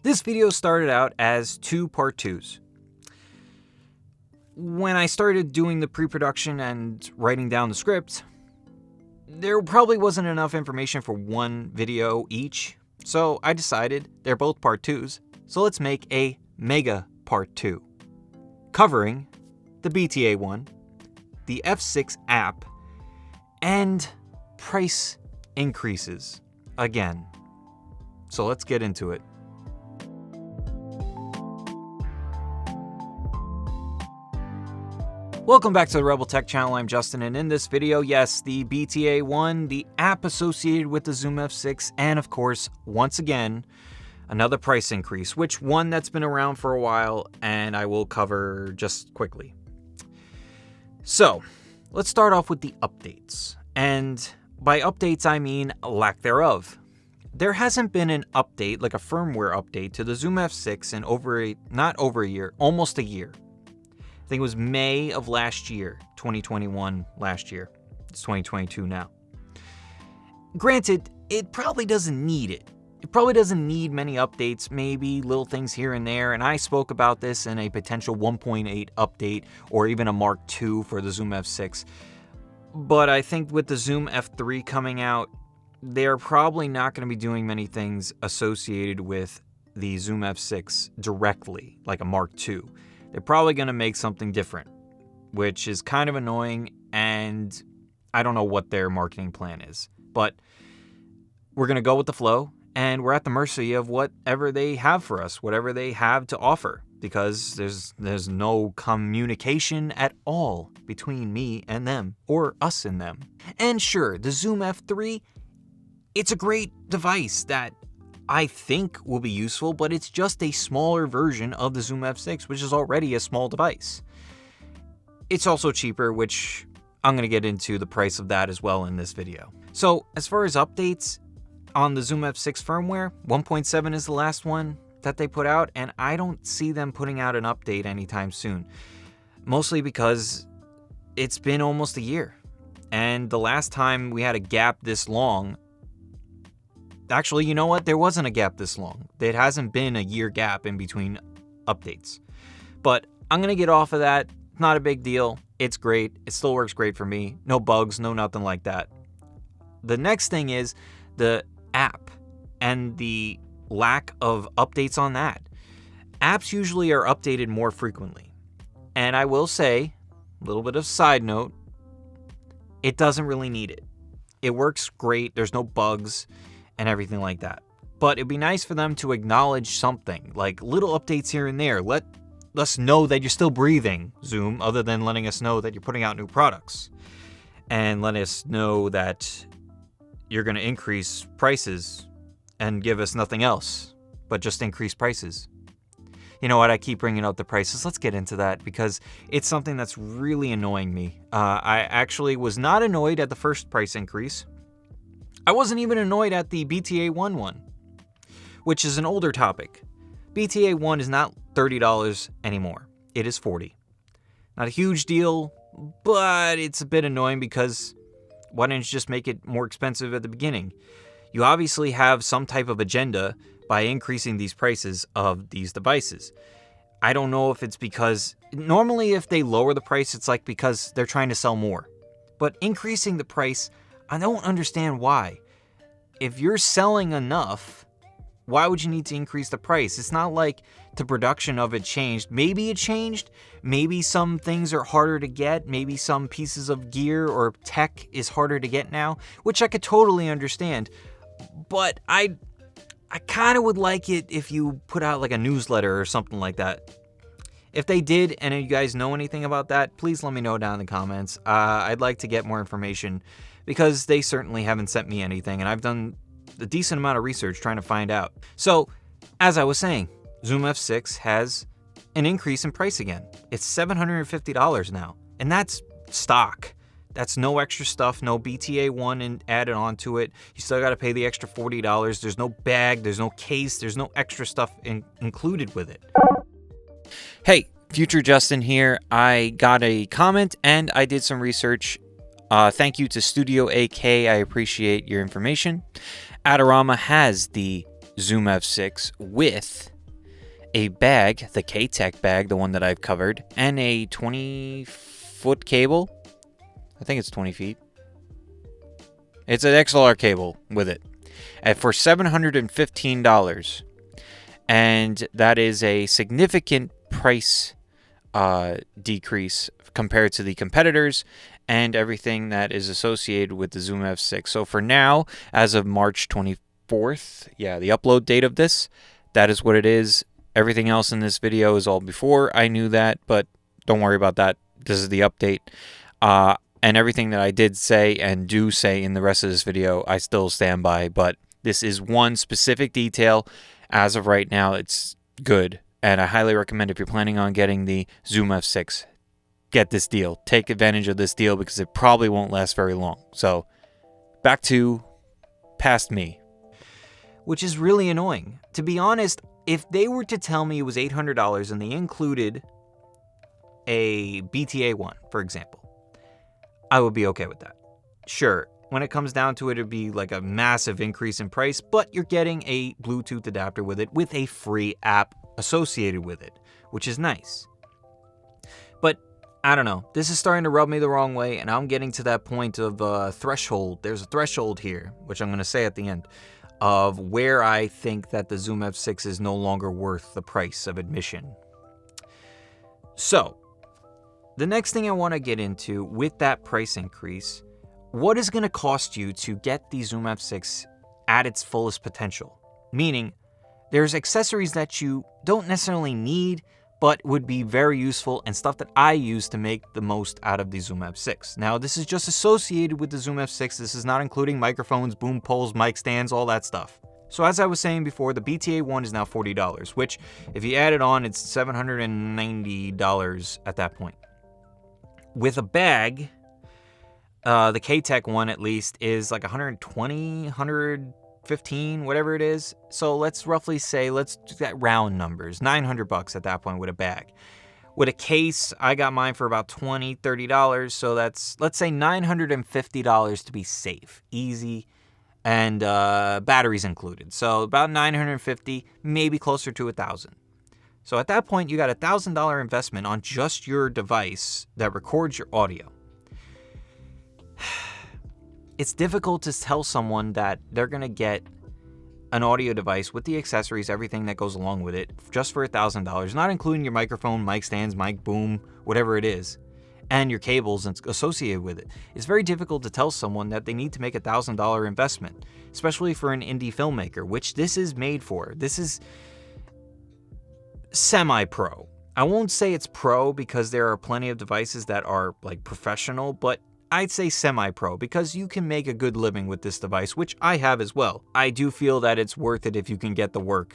This video started out as 2 part 2s. When I started doing the pre-production and writing down the script, there probably wasn't enough information for one video each, so I decided they're both part 2s, so let's make a mega part 2, covering the BTA one, the F6 app, and price increases again. So let's get into it. Welcome back to the Rebel Tech channel. I'm Justin, and in this video, yes, the BTA one, the app associated with the Zoom F6, and of course, once again, another price increase, which one that's been around for a while, and I will cover just quickly. So, let's start off with the updates. And by updates, I mean lack thereof. There hasn't been an update, like a firmware update, to the Zoom F6 in not over a year, almost a year. I think it was May of last year, 2021 last year. It's 2022 now. Granted, it probably doesn't need it. It probably doesn't need many updates, maybe little things here and there, and I spoke about this in a potential 1.8 update or even a Mark II for the Zoom F6. But I think with the Zoom F3 coming out, they're probably not going to be doing many things associated with the Zoom F6 directly, like a Mark II. They're probably going to make something different, which is kind of annoying, and I don't know what their marketing plan is. But we're going to go with the flow, and we're at the mercy of whatever they have for us, whatever they have to offer, because there's no communication at all between me and them, or us and them. And sure, the Zoom F3, it's a great device that I think will be useful, but it's just a smaller version of the Zoom F6, which is already a small device. It's also cheaper, which I'm going to get into the price of that as well in this video. So as far as updates on the Zoom F6 firmware, 1.7 is the last one that they put out, and I don't see them putting out an update anytime soon. Mostly because it's been almost a year. And the last time we had a gap this long, actually, you know what? There wasn't a gap this long. It hasn't been a year gap in between updates. But I'm going to get off of that. Not a big deal. It's great. It still works great for me. No bugs, no nothing like that. The next thing is the app and the lack of updates on that. Apps usually are updated more frequently. And I will say, a little bit of side note, it doesn't really need it. It works great. There's no bugs and everything like that. But it'd be nice for them to acknowledge something, like little updates here and there. Let us know that you're still breathing, Zoom, other than letting us know that you're putting out new products. And let us know that you're going to increase prices and give us nothing else, but just increase prices. You know what? I keep bringing up the prices. Let's get into that because it's something that's really annoying me. I actually was not annoyed at the first price increase. I wasn't even annoyed at the BTA one, which is an older topic. BTA 1 is not $30 anymore. It is $40. Not a huge deal, but it's a bit annoying because why didn't you just make it more expensive at the beginning? You obviously have some type of agenda by increasing these prices of these devices. I don't know if it's because normally if they lower the price, it's like because they're trying to sell more. But increasing the price, I don't understand why. If you're selling enough, why would you need to increase the price? It's not like the production of it changed. Maybe it changed. Maybe some things are harder to get. Maybe some pieces of gear or tech is harder to get now, which I could totally understand. But I kind of would like it if you put out like a newsletter or something like that. If they did, and you guys know anything about that, please let me know down in the comments. I'd like to get more information because they certainly haven't sent me anything, and I've done a decent amount of research trying to find out. So, as I was saying, Zoom F6 has an increase in price again. It's $750 now, and that's stock. That's no extra stuff, no BTA one and added onto it. You still got to pay the extra $40. There's no bag, there's no case, there's no extra stuff included with it. Hey, Future Justin here. I got a comment and I did some research. Thank you to Studio AK. I appreciate your information. Adorama has the Zoom F6 with a bag, the K-Tech bag, the one that I've covered, and a 20-foot cable. I think it's 20 feet. It's an XLR cable with it. And for $715. And that is a significant price decrease compared to the competitors and everything that is associated with the Zoom F6. So for now, as of March 24th, the upload date of this, that is what it is. Everything else in this video is all before I knew that, but don't worry about that. This is the update. And everything that I did say and do say in the rest of this video, I still stand by, but this is one specific detail. As of right now, it's good. And I highly recommend, if you're planning on getting the Zoom F6, get this deal. Take advantage of this deal because it probably won't last very long. So back to past me. Which is really annoying. To be honest, if they were to tell me it was $800 and they included a BTA one, for example, I would be okay with that. Sure, when it comes down to it, it'd be like a massive increase in price, but you're getting a Bluetooth adapter with it with a free app associated with it, which is nice. But I don't know. This is starting to rub me the wrong way, and I'm getting to that point of threshold. There's a threshold here, which I'm going to say at the end, of where I think that the Zoom F6 is no longer worth the price of admission. So, the next thing I want to get into with that price increase, what is going to cost you to get the Zoom F6 at its fullest potential? Meaning, there's accessories that you don't necessarily need, but would be very useful and stuff that I use to make the most out of the Zoom F6. Now, this is just associated with the Zoom F6. This is not including microphones, boom poles, mic stands, all that stuff. So as I was saying before, the BTA one is now $40, which if you add it on, it's $790 at that point. With a bag, the K-Tech one at least is like $120, $115, whatever it is. So let's roughly say, let's do that round numbers, $900 at that point with a bag. With a case, I got mine for about $20, $30. So that's, let's say $950 to be safe, easy, and batteries included. So about $950, maybe closer to $1,000. So at that point, you got a $1,000 investment on just your device that records your audio. It's difficult to tell someone that they're going to get an audio device with the accessories, everything that goes along with it, just for $1,000, not including your microphone, mic stands, mic boom, whatever it is, and your cables associated with it. It's very difficult to tell someone that they need to make a $1,000 investment, especially for an indie filmmaker, which this is made for. This is semi-pro. I won't say it's pro because there are plenty of devices that are like professional, but I'd say semi-pro because you can make a good living with this device, which I have as well. I do feel that it's worth it if you can get the work.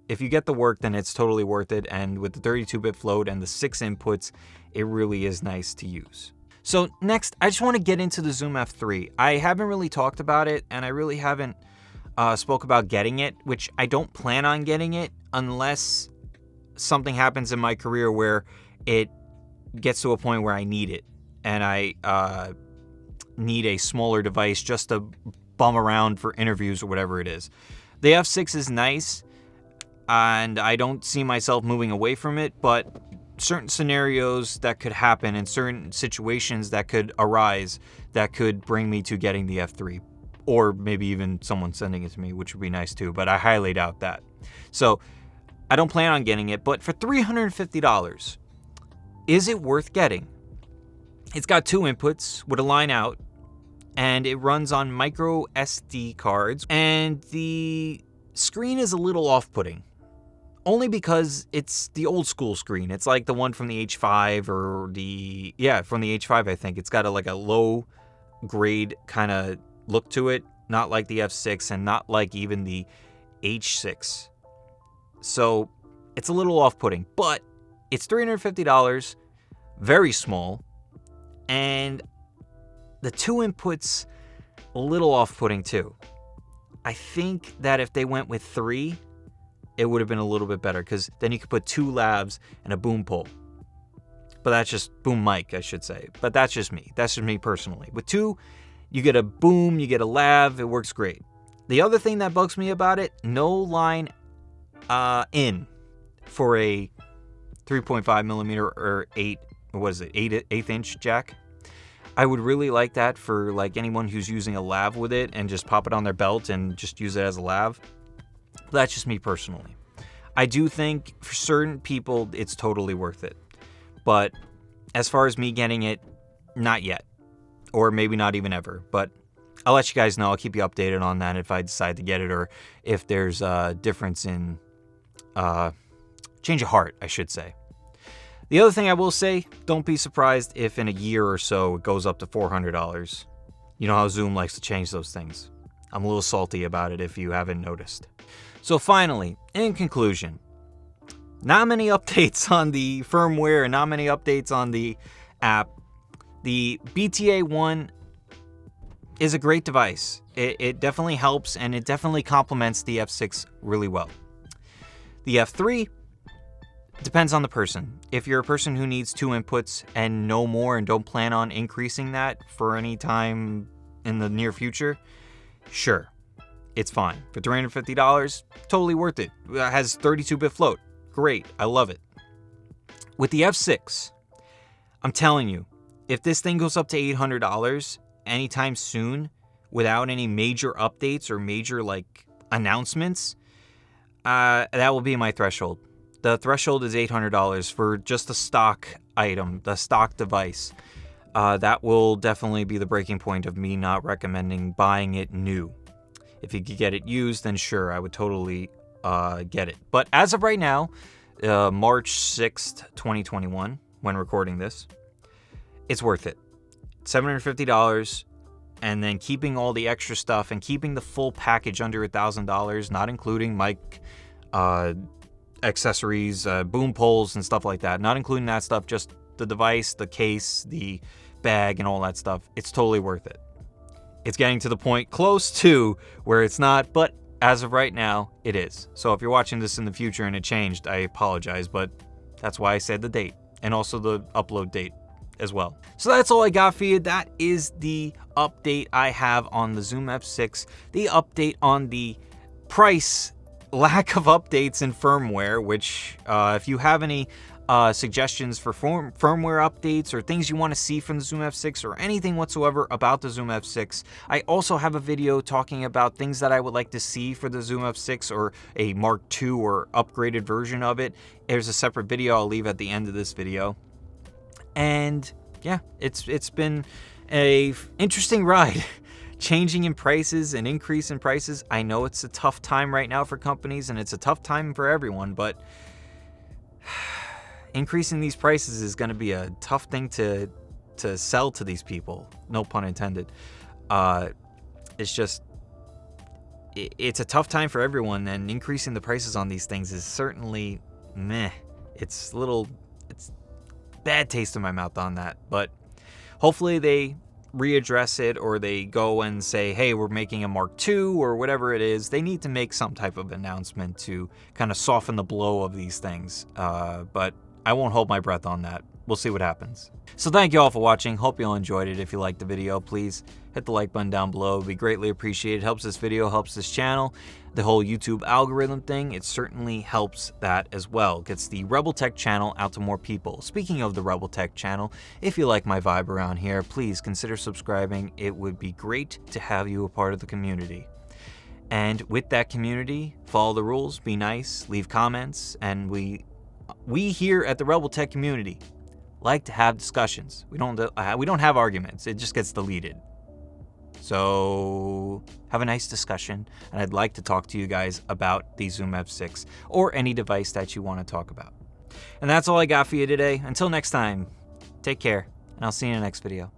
If you get the work, then it's totally worth it, and with the 32-bit float and the 6 inputs, it really is nice to use. So next, I just want to get into the Zoom F3. I haven't really talked about it, and I really haven't spoke about getting it, which I don't plan on getting it unless something happens in my career where it gets to a point where I need it and I need a smaller device just to bum around for interviews or whatever it is. The F6 is nice and I don't see myself moving away from it, but certain scenarios that could happen and certain situations that could arise that could bring me to getting the F3, or maybe even someone sending it to me, which would be nice too, but I highly doubt that. So I don't plan on getting it, but for $350, is it worth getting? It's got 2 inputs with a line out, and it runs on micro SD cards, and the screen is a little off-putting, only because it's the old school screen. It's like the one from the H5 or from the H5, I think. It's got a low grade kind of look to it, not like the F6 and not like even the H6. So it's a little off-putting, but it's $350, very small, and the 2 inputs a little off-putting too. I think that if they went with 3, it would have been a little bit better, because then you could put 2 lavs and a boom pole. But that's just boom mic, I should say. But that's just me. That's just me personally. With 2, you get a boom, you get a lav, it works great. The other thing that bugs me about it, no line in. for a 3.5 millimeter or 8th inch jack. I would really like that for like anyone who's using a lav with it and just pop it on their belt and just use it as a lav. That's just me personally. I do think for certain people it's totally worth it. But as far as me getting it, not yet. Or maybe not even ever. But I'll let you guys know. I'll keep you updated on that if I decide to get it, or if there's a difference in change of heart, I should say. The other thing I will say, don't be surprised if in a year or so it goes up to $400. You know how Zoom likes to change those things. I'm a little salty about it if you haven't noticed. So finally, in conclusion, not many updates on the firmware and not many updates on the app. The BTA-1 is a great device. It definitely helps, and it definitely complements the F6 really well. The F3 depends on the person. If you're a person who needs 2 inputs and no more and don't plan on increasing that for any time in the near future, sure, it's fine. For $350, totally worth it. It has 32-bit float. Great, I love it. With the F6, I'm telling you, if this thing goes up to $800 anytime soon without any major updates or major like announcements, that will be my threshold. The threshold is $800 for just the stock item, the stock device. That will definitely be the breaking point of me not recommending buying it new. If you could get it used, then sure, I would totally get it. But as of right now, March 6th, 2021, when recording this, it's worth it. $750, and then keeping all the extra stuff and keeping the full package under $1,000, not including mic, accessories, boom poles and stuff like that. Not including that stuff, just the device, the case, the bag, and all that stuff. It's totally worth it. It's getting to the point close to where it's not, but as of right now, it is. So if you're watching this in the future and it changed, I apologize, but that's why I said the date and also the upload date as well. So that's all I got for you. That is the update I have on the Zoom F6, the update on the price, lack of updates in firmware, which if you have any suggestions for firmware updates or things you want to see from the Zoom F6 or anything whatsoever about the Zoom F6, I also have a video talking about things that I would like to see for the Zoom F6 or a Mark II or upgraded version of it. There's a separate video I'll leave at the end of this video. And yeah, it's been a interesting ride. Changing in prices and increase in prices. I know it's a tough time right now for companies and it's a tough time for everyone, but increasing these prices is going to be a tough thing to sell to these people. No pun intended. It's just, it's a tough time for everyone, and increasing the prices on these things is certainly meh. It's bad taste in my mouth on that, but hopefully they readdress it, or they go and say, hey, we're making a Mark II or whatever it is. They need to make some type of announcement to kind of soften the blow of these things, but I won't hold my breath on that. We'll see what happens. So thank you all for watching. Hope you all enjoyed it. If you liked the video, please hit the like button down below. It would be greatly appreciated. Helps this video, helps this channel. The whole YouTube algorithm thing, it certainly helps that as well. Gets the Rebel Tech channel out to more people. Speaking of the Rebel Tech channel, if you like my vibe around here, please consider subscribing. It would be great to have you a part of the community. And with that community, follow the rules, be nice, leave comments, and we here at the Rebel Tech community like to have discussions. We don't have arguments. It just gets deleted. So have a nice discussion, and I'd like to talk to you guys about the Zoom F6 or any device that you want to talk about. And that's all I got for you today. Until next time, take care, and I'll see you in the next video.